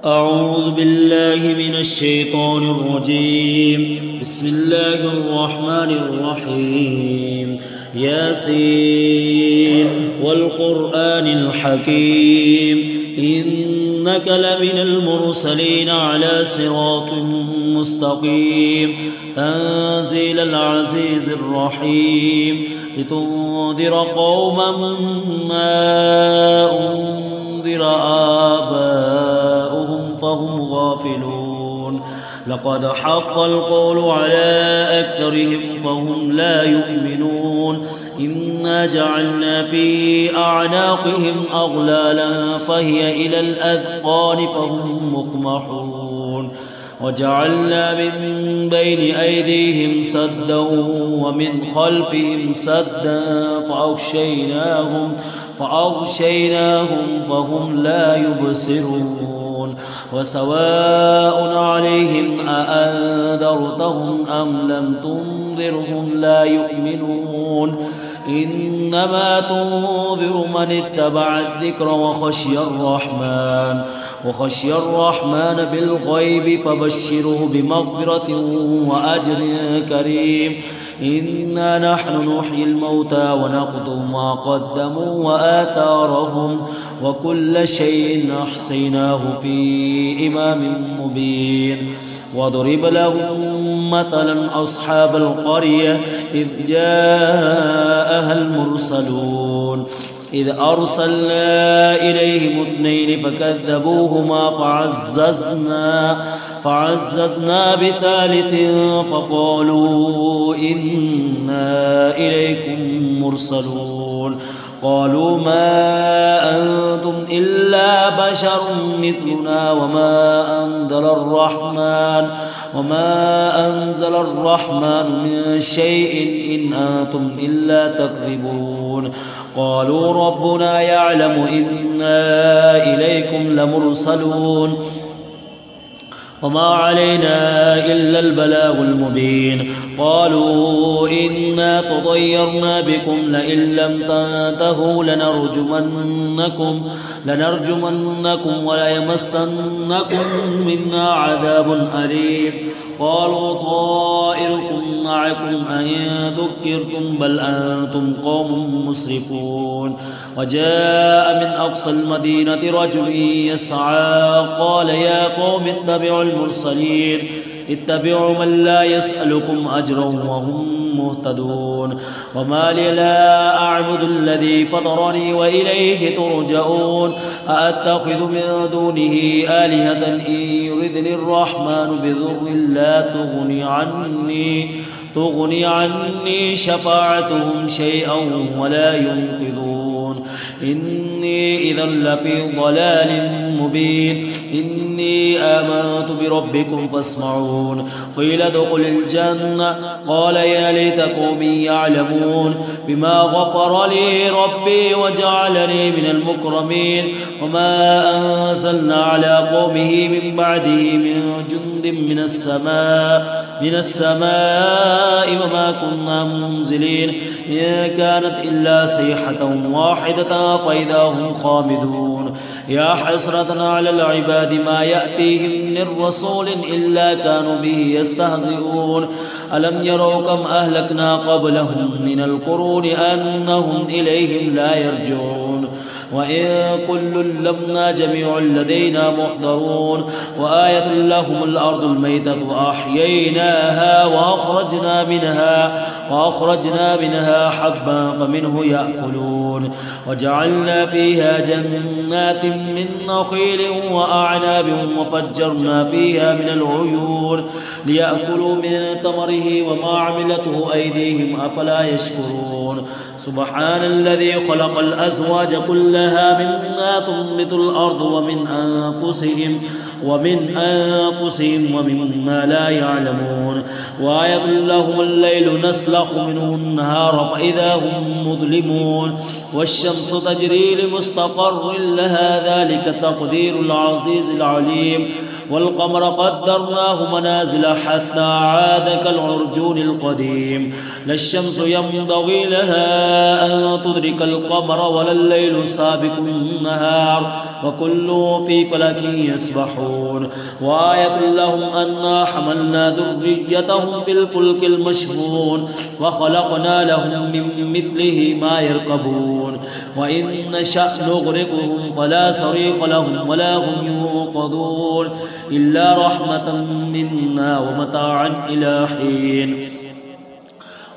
أعوذ بالله من الشيطان الرجيم. بسم الله الرحمن الرحيم. ياسين والقرآن الحكيم إنك لمن المرسلين على صراط مستقيم تنزيل العزيز الرحيم لتنذر قوما ما أنذر آباؤهم فهم غافلون. لقد حق القول على أكثرهم فهم لا يؤمنون. إنا جعلنا في أعناقهم أغلالا فهي إلى الأذقان فهم مقمحون. وجعلنا من بين أيديهم سدا ومن خلفهم سدا فأغشيناهم فهم لا يبصرون. وسواء عليهم أأنذرتهم أم لم تنذرهم لا يؤمنون. إنما تنذر من اتبع الذكر وخشي الرحمن بالغيب فبشره بمغفرة وأجر كريم. إنا نحن نحيي الموتى ونكتب ما قدموا وآثارهم وكل شيء أحصيناه في إمام مبين. واضرب لهم مثلا أصحاب القرية إذ جاءها المرسلون إذ أرسلنا إليهم 2 فكذبوهما فعززنا بثالث فقالوا إنا إليكم مرسلون. قالوا ما أنتم إلا بشر مثلنا وما أنزل الرحمن من شيء إن أنتم إلا تكذبون. قالوا ربنا يعلم إنا إليكم لمرسلون وما علينا إلا البلاغ المبين. قالوا إنا تطيرنا بكم لئن لم تنتهوا لنرجمنكم وليمسنكم منا عذاب أليم. قالوا طائركم معكم أئن ذكرتم بل أنتم قوم مسرفون. وجاء من أقصى المدينة رجل يسعى قال يا قوم اتبعوا المرسلين اتبعوا من لا يسألكم أجرا وهم مهتدون. وما لي لا أعبد الذي فطرني وإليه ترجعون. أأتخذ من دونه آلهة إن يردني الرحمن بضر لا تغني عني شفاعتهم شيئا ولا ينقذون. إني إذا لفي ضلال مبين. إني آمنت بربكم فاسمعون. قيل ادخل الجنة قال يا ليت قومي يعلمون بما غفر لي ربي وجعلني من المكرمين. وما أنزلنا على قومه من بعده من جند من السماء وما كنا منزلين. إن كانت إلا صيحة واحدة فإذا هم خامدون. يا حسرة على العباد ما يأتيهم من رسول إلا كانوا به يستهزئون. ألم يروا كم أهلكنا قبلهم من القرون أنهم إليهم لا يرجعون. وإن كل لما جميع لدينا محضرون. وآية لهم الأرض الميتة أحييناها وأخرجنا منها حبا فمنه يأكلون. وجعلنا فيها جنات من نخيل وأعناب وفجرنا فيها من العيون ليأكلوا من ثمره وما عملته أيديهم أفلا يشكرون. سبحان الذي خلق الأزواج كلها مما تنبت الأرض ومن أنفسهم ومما لا يعلمون. وآية لهم الليل نسلخ منه النهار فإذا هم مظلمون. والشمس تجري لمستقر لها ذلك تقدير العزيز العليم. والقمر قدرناه منازل حتى عاد كالعرجون القديم. لا الشمس ينبغي لها أن تدرك القمر ولا الليل سابق النهار وكل في فلك يسبحون وآية لهم أنا حملنا ذريتهم في الفلك المشحون وخلقنا لهم من مثله ما يركبون وإن نشأ نغرقهم فلا صريخ لهم ولا هم ينقذون إلا رحمة منا ومتاعا إلى حين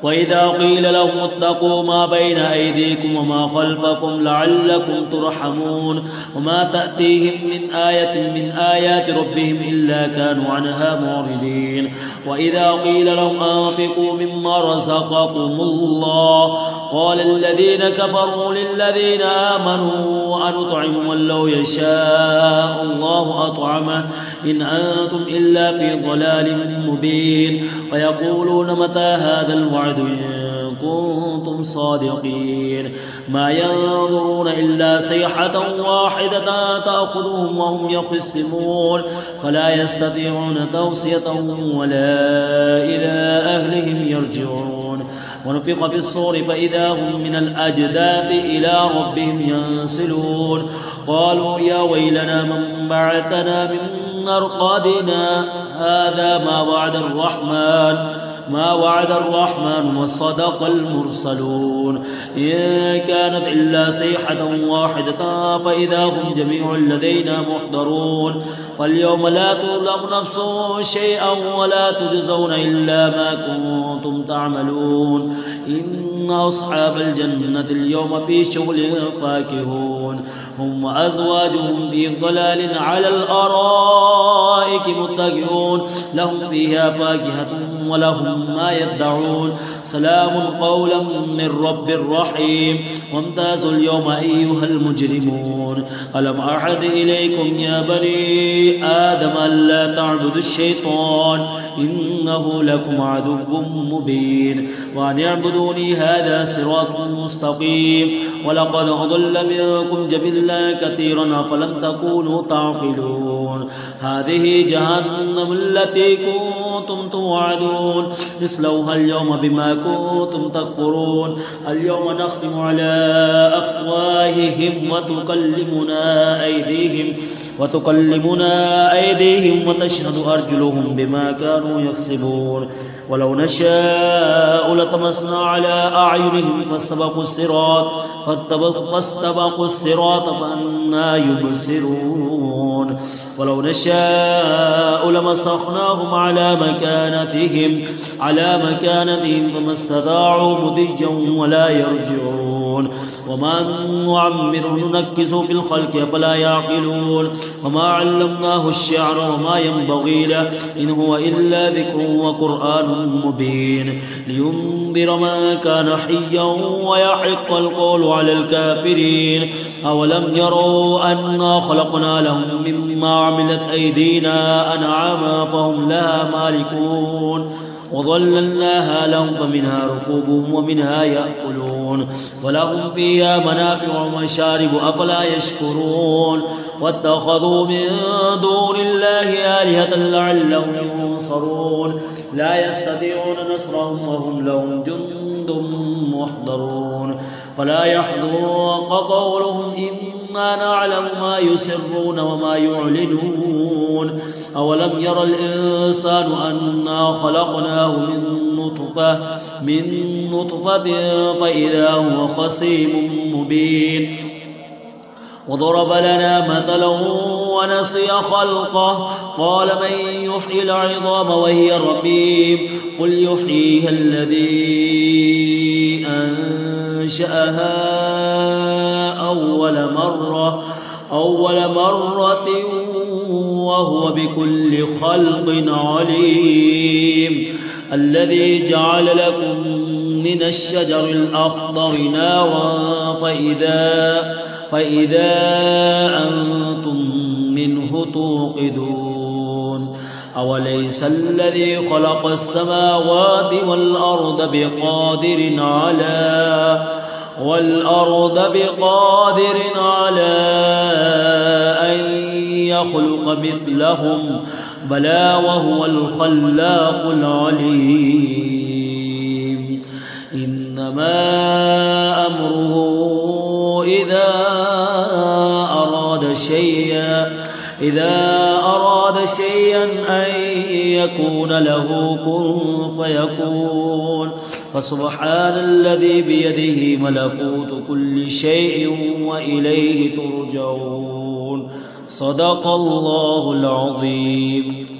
وإذا قيل لهم اتقوا ما بين أيديكم وما خلفكم لعلكم ترحمون وما تأتيهم من آية من آيات ربهم إلا كانوا عنها معرضين وإذا قيل لهم أنفقوا مما رزقكم الله قال الذين كفروا للذين آمنوا أنطعم من لو يشاء الله أطعمه إن أنتم إلا في ضلال مبين ويقولون متى هذا الوعد إن كنتم صادقين ما ينظرون إلا صيحة واحدة تأخذهم وهم يخصمون فلا يستطيعون توصية ولا إلى أهلهم يرجعون ونفخ في الصور فإذا هم من الأجداث إلى ربهم ينسلون قالوا يا ويلنا من بعثنا من مرقدنا هذا ما وعد الرحمن وصدق المرسلون إن كانت إلا صيحة واحدة فإذا هم جميع لدينا محضرون فاليوم لا تظلم نفس شيئا ولا تجزون إلا ما كنتم تعملون إن أصحاب الجنة اليوم في شغل فاكهون هم وأزواجهم في ضلال على الأرائك متكئون لهم فيها فاكهة ولهم ما يدعون سلام قولا من رب رحيم وامتازوا اليوم أيها المجرمون ألم أعهد إليكم يا بني آدم ألا تعبدوا الشيطان إنه لكم عدو مبين وأن اعبدوني هذا صراط مستقيم ولقد أضل منكم جبلا كثيرا فلم تكونوا تعقلون هذه جهنم التي كنتم توعدون اصلوها اليوم بما كنتم تكفرون اليوم نختم على أفواههم وتكلمنا أيديهم وتشهد أرجلهم بما كانوا يكسبون ولو نشاء لطمسنا على أعينهم فاستبقوا الصراط فأنى يبصرون ولو نشاء لمسخناهم على مكانتهم فما استطاعوا مضيا ولا يرجعون وما نعمره ننكسه في الخلق فلا يعقلون وما علمناه الشعر وما ينبغي له إن هو إلا ذكر وقرآن مبين لينذر من كان حيا ويحق القول على الكافرين أولم يروا أنا خلقنا لهم مما عملت أيدينا أنعاما فهم لها مالكون وظللناها لهم فمنها ركوبهم ومنها يأكلون ولهم فيها منافع ومشارب أفلا يشكرون واتخذوا من دون الله آلهة لعلهم ينصرون لا يستطيعون نصرهم وهم لهم جند محضرون فلا يحزنك قولهم إنا نعلم ما يسرون وما يعلنون أولم ير الإنسان أنا خلقناه من نطفة فإذا هو خصيم مبين وضرب لنا مثلا ونسي خلقه قال من يحيي العظام وهي رميم قل يحييها الذي أنشأها أول مرة وهو بكل خلق عليم الذي جعل لكم من الشجر الأخضر نارا فإذا أنتم منه توقدون أوليس الذي خلق السماوات والأرض بقادر على أن يخلق مثلهم بلى وهو الخلاق العليم إنما أراد شيئا أن يكون له كن فيكون. فسبحان الذي بيده ملكوت كل شيء وإليه ترجعون. صدق الله العظيم.